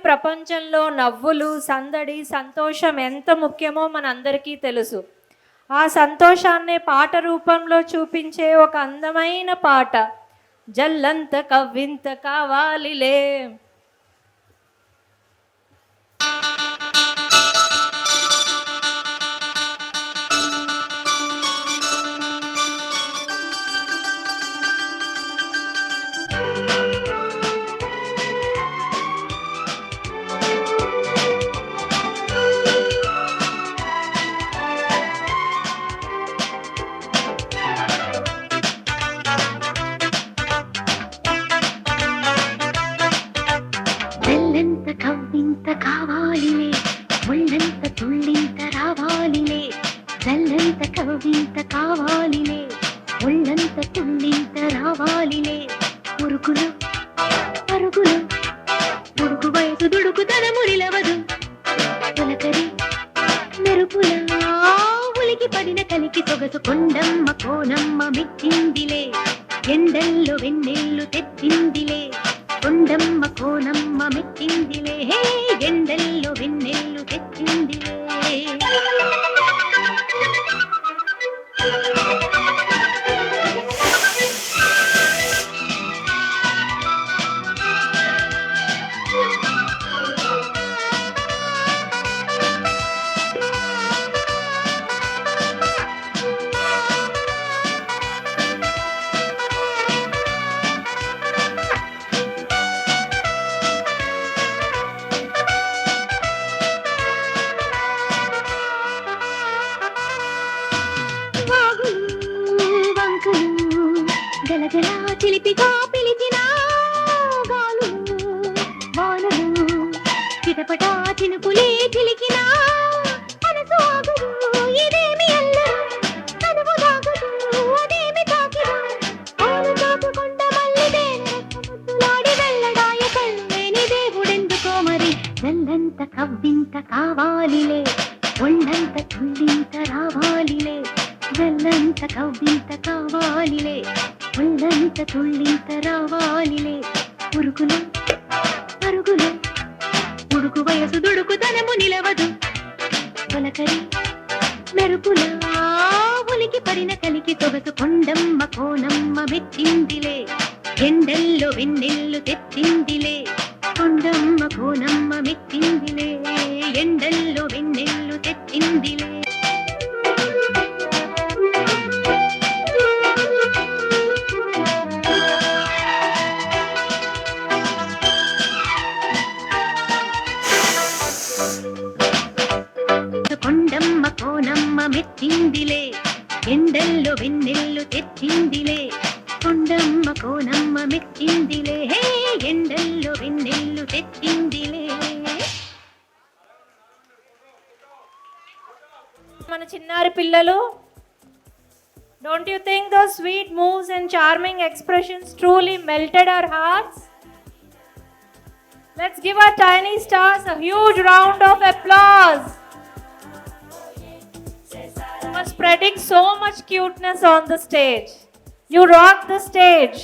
ప్రపంచంలో నవ్వులు, సందడి, సంతోషం ఎంత ముఖ్యమో మనందరికీ తెలుసు. ఆ సంతోషాన్నే పాట రూపంలో చూపించే ఒక అందమైన పాట జల్లంత కవ్వింత కావాలిలే. జల్లంత కవ్వింత కావాలిలే, ఒళ్ళంత తుళ్ళింత రావాలిలే. జల్లంత కవ్వింత కావాలిలే, ఒళ్ళంత తుళ్ళింత రావాలిలే. ఉరుకులు పరుగులు ఉడుకు వయసు దుడుకుతనము నిలవదు. తొలకరి మెరుపుల ఉలికి పడిన కలికి సొగసు కొండమ్మ కోనమ్మ మెచ్చిందిలే. ఎండల్లో వెన్నెల్లు తెచ్చిందిలే, కొండమ్మ కోనమ్మ మెచ్చిందిలే. ఎండల్లో వెన్నెల్లు తెచ్చిందిలే. గలగలా చిలిపిగా పిలిచిన గాలులు వానలు చిటపటా చినుకులే చిలికిన మనసు ఆగదు. ఇదేమి అల్లరు తనువు దాగదు, అదేమి తాకిదు. ఆలు చాటుకొండ మల్లిదే ముద్దులాడి వెళ్ళడాయ కళ్ళేని దేవుడెందుకో మరి. జల్లంత కవ్వింత కావాలిలే, ఒళ్ళంత తుళ్ళింత రావాలిలే. జల్లంత కవ్వింత కావాలిలే, ఒళ్ళంత తుళ్ళింత రావాలిలే. ఉరుకులు పరుగులు ఉడుకు వయసు దుడుకుతనము నిలవదు. తొలకరి మెరుపుల ఉలికి పడిన కలికి సొగసు కొండమ్మ కోనమ్మ మెచ్చిందిలే. ఎండల్లో వెన్నెల్లు తెచ్చిందిలే, కొండమ్మ కోనమ్మ మెచ్చిందిలే. ఎండల్లో వెన్నెల్లు తెచ్చిందిలే. కొండమ్మ కోనమ్మ మెచ్చిందిలే, ఎండల్లో వెన్నెల్లు తెచ్చిందిలే. కొండమ్మ కోనమ్మ మెచ్చిందిలే, ఎండల్లో వెన్నెల్లు తెచ్చిందిలే. మన చిన్నారి పిల్లలు, don't you think those sweet moves and charming expressions truly melted our hearts? Let's give our tiny stars a huge round of applause for spreading so much cuteness on the stage. You rocked the stage.